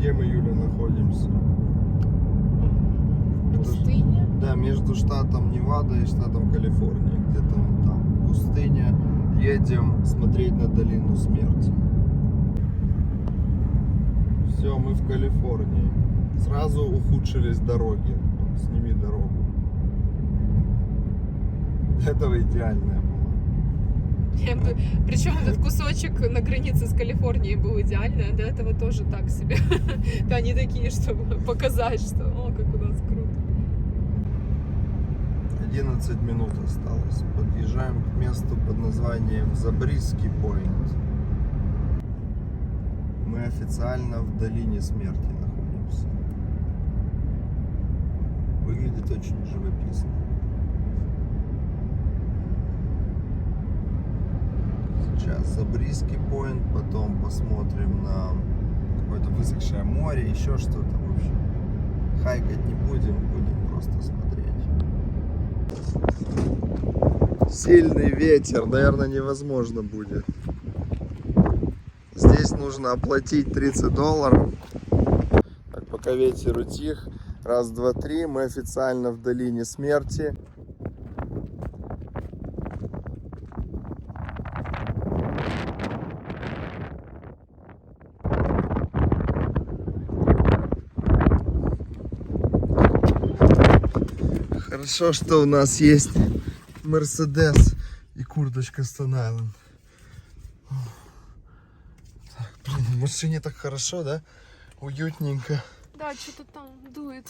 Где мы, Юля, находимся? Пустыня? Да, между штатом Невада и штатом Калифорния. Где-то вон там. Пустыня. Едем смотреть на долину смерти. Все, мы в Калифорнии. Сразу ухудшились дороги. Сними дорогу. До этого идеальная была. Причем этот кусочек на границе с Калифорнией был идеальный, а до этого тоже так себе. Да, они такие, чтобы показать, что о, как у нас круто. 11 минут осталось. Подъезжаем к месту под названием Забриски Пойнт. Мы официально в долине смерти находимся. Выглядит очень живописно. Сейчас Забриски Пойнт, потом посмотрим на какое-то высохшее море, еще что-то. В общем, хайкать не будем, будем просто смотреть. Сильный ветер, наверное, невозможно будет. Здесь нужно оплатить $30. Так, пока ветер утих, раз, два, три, мы официально в долине смерти. Хорошо, что у нас есть Мерседес и курточка Stone Island. Так, блин, в машине так хорошо, да? Уютненько. Да, что-то там дует.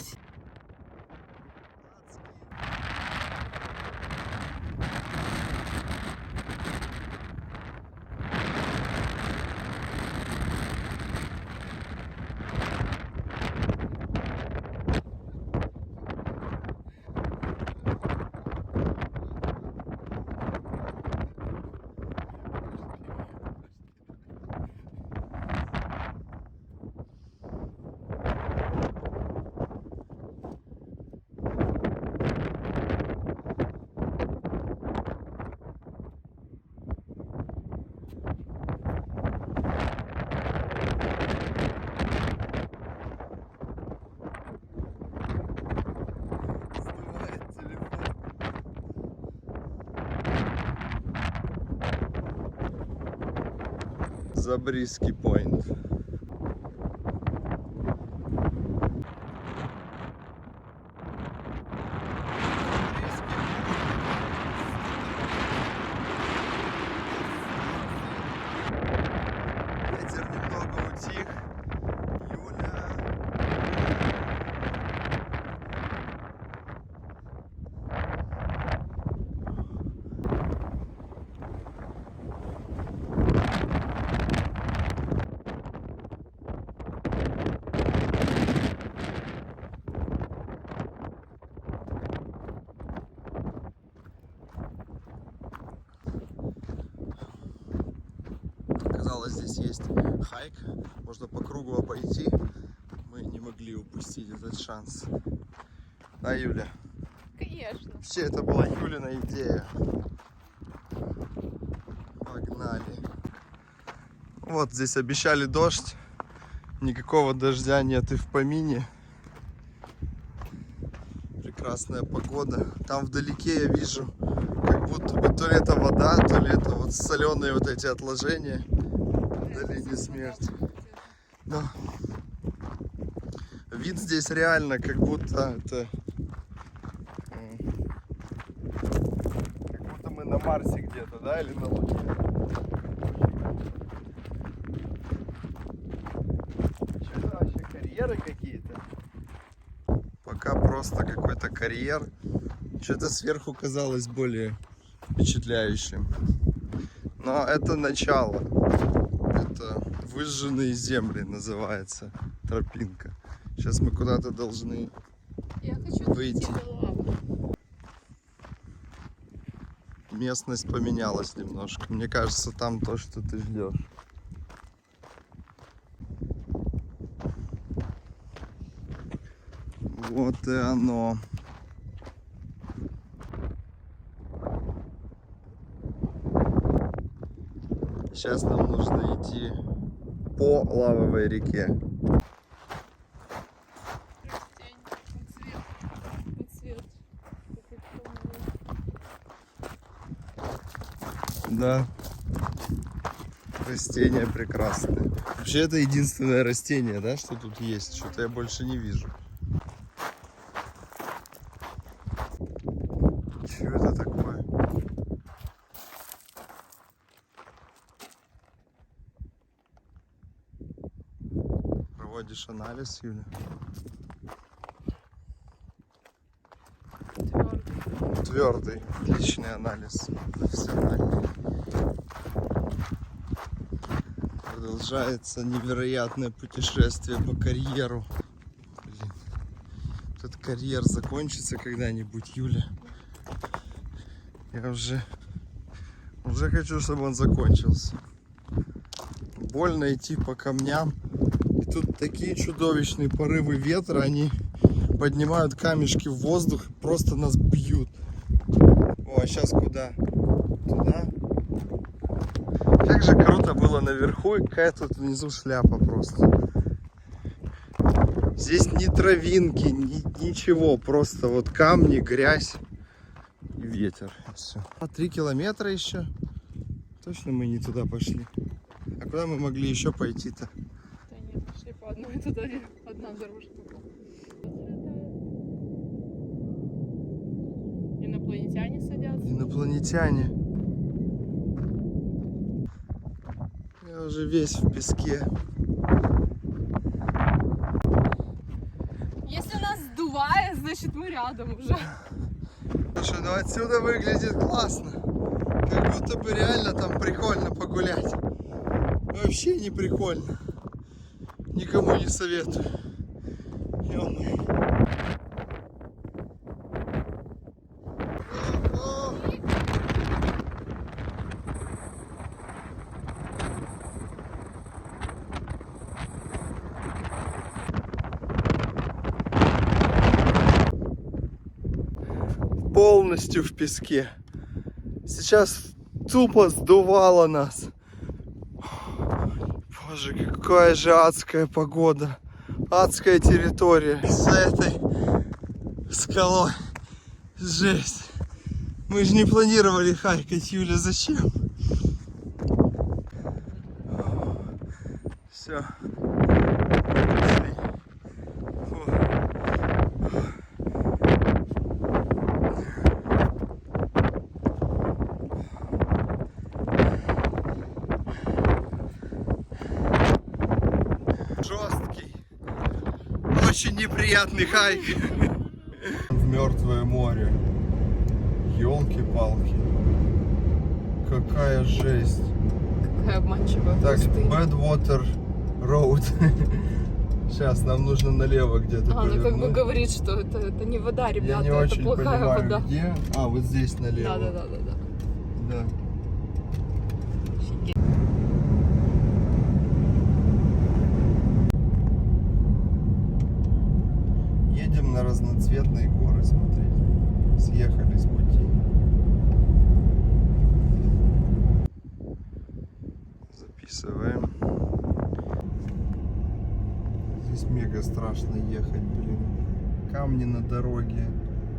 Забриски Пойнт. Ветер немного утих. Юля. Казалось, здесь есть хайк, можно по кругу обойти. Мы не могли упустить этот шанс. Да, Юля? Конечно. Вообще, это была Юлина идея. Погнали. Вот здесь обещали дождь. Никакого дождя нет и в помине. Прекрасная погода. Там вдалеке я вижу, как будто бы то ли это вода, то ли это вот соленые вот эти отложения в долине смерти. Да. Вид здесь реально как будто это... Как будто мы на Марсе где-то, да, или на Луне. Что это вообще, карьеры какие-то? Пока просто какой-то карьер. Что-то сверху казалось более впечатляющим. Но это начало. Это выжженные земли называется тропинка. Сейчас мы куда-то должны Я хочу выйти. на лаву. Местность поменялась немножко. Мне кажется, там то, что ты ждешь. Вот и оно. Сейчас нам нужно идти по лавовой реке. Да. Растения прекрасные. Вообще это единственное растение, да, что тут есть. Что-то я больше не вижу. Что это такое? Проводишь анализ, Юля? Твердый. Отличный анализ. Профессиональный. Продолжается невероятное путешествие по карьеру. Блин. Этот карьер закончится когда-нибудь, Юля. Я уже хочу, чтобы он закончился. Больно идти по камням. И тут такие чудовищные порывы ветра, они поднимают камешки в воздух и просто нас бьют. О, а сейчас куда? Туда? Как же круто было наверху, и какая тут внизу шляпа просто. Здесь ни травинки, ничего, просто вот камни, грязь и ветер. И все. 3 километра еще. Точно мы не туда пошли. А куда мы могли еще пойти-то? Да нет, пошли по одной, туда одна дорожка была. Инопланетяне садятся. Инопланетяне. Я уже весь в песке. Если нас сдувает, значит мы рядом уже. Слушай, ну отсюда выглядит классно. Как будто бы реально там прикольно погулять. Вообще не прикольно. Никому не советую. Ё-моё. Полностью в песке. Сейчас тупо сдувало нас. Боже, какая же адская погода. Адская территория. С этой скалой. Жесть. Мы же не планировали хайкать, Юля, зачем? Все. Жесткий, очень неприятный хайк в Мертвое море. Ёлки-палки, какая жесть. Какая обманчивая Так, пустыня. Badwater Road. Сейчас нам нужно налево где-то Ну как бы повернуть. говорит, что это не вода, Я ребята, не это очень плохая понимаю, вода. где. А, вот здесь налево. Да. Да. Офигеть. Едем на разноцветные горы смотреть. Съехали с пути. Записываем. Здесь мега страшно ехать, блин. Камни на дороге.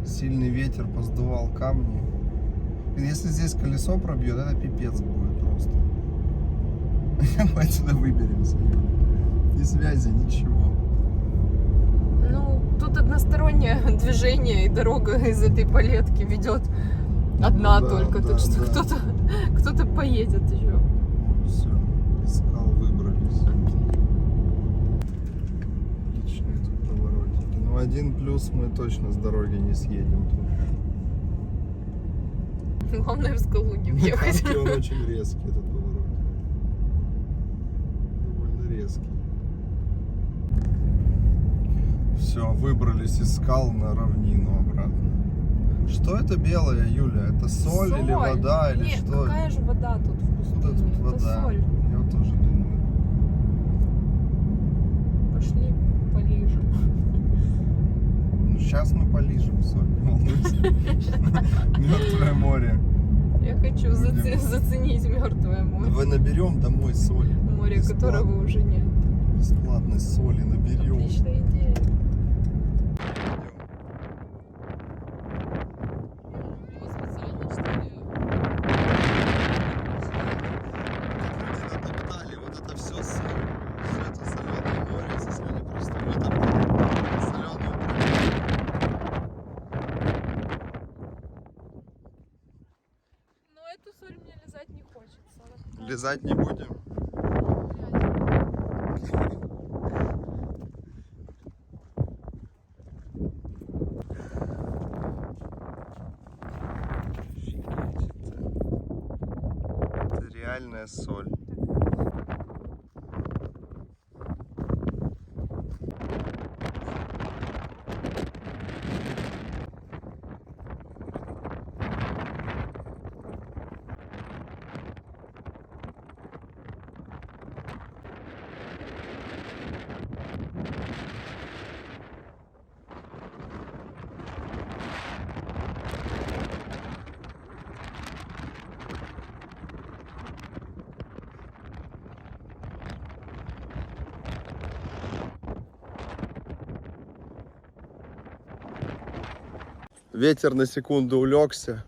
Сильный ветер поздувал камни. Если здесь колесо пробьет, это пипец будет просто. Мы отсюда выберемся. Ни связи, ничего. Ну, тут одностороннее движение, и дорога из этой палетки ведет одна Да, только. да, Так что да. кто-то поедет еще. Все, из скал выбрались. Отличные тут поворотики. Ну, один плюс мы точно с дороги не съедем. Главное в скалу не На въехать. Камке он очень резкий, этот поворот. Довольно резкий. Все, выбрались из скал на равнину обратно. Что это белое, Юля? Это соль или вода, или Нет, что? какая же вода тут в пустыне? Откуда тут Это вода? соль. Я вот тоже думаю. Пошли полижем. Ну, сейчас мы полижем соль, не волнуйся. Мертвое море. Я хочу Будем. заценить Мертвое море. Давай наберем домой соли. Море, Бесплатно. которого уже нет. Бесплатной соли наберем. Отличная идея. Его специально, что ли? Лизать не будем. Это реальная соль. Ветер на секунду улегся.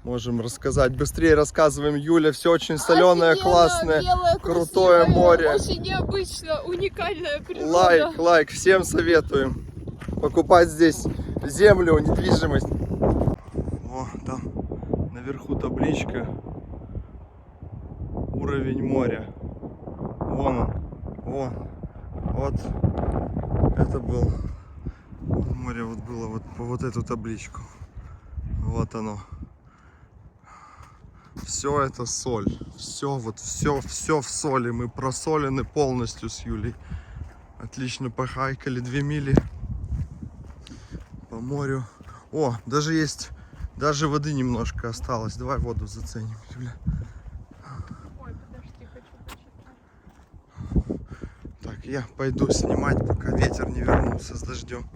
Можем рассказать. Быстрее рассказываем, Юля. Все очень соленое, классное, белое, крутое красивое, море. Очень необычно, уникальная природа. Лайк. Всем советуем покупать здесь землю, недвижимость. О, там наверху табличка. Уровень моря. Вон он. Вот. Это был море, вот было вот по вот эту табличку. Вот оно. Все это соль. Все в соли. Мы просолены полностью с Юлей. Отлично похайкали 2 мили по морю. О, даже воды немножко осталось. Давай воду заценим, Юля. Ой, подожди, хочу почитать. Так, я пойду снимать, пока ветер не вернулся с дождем.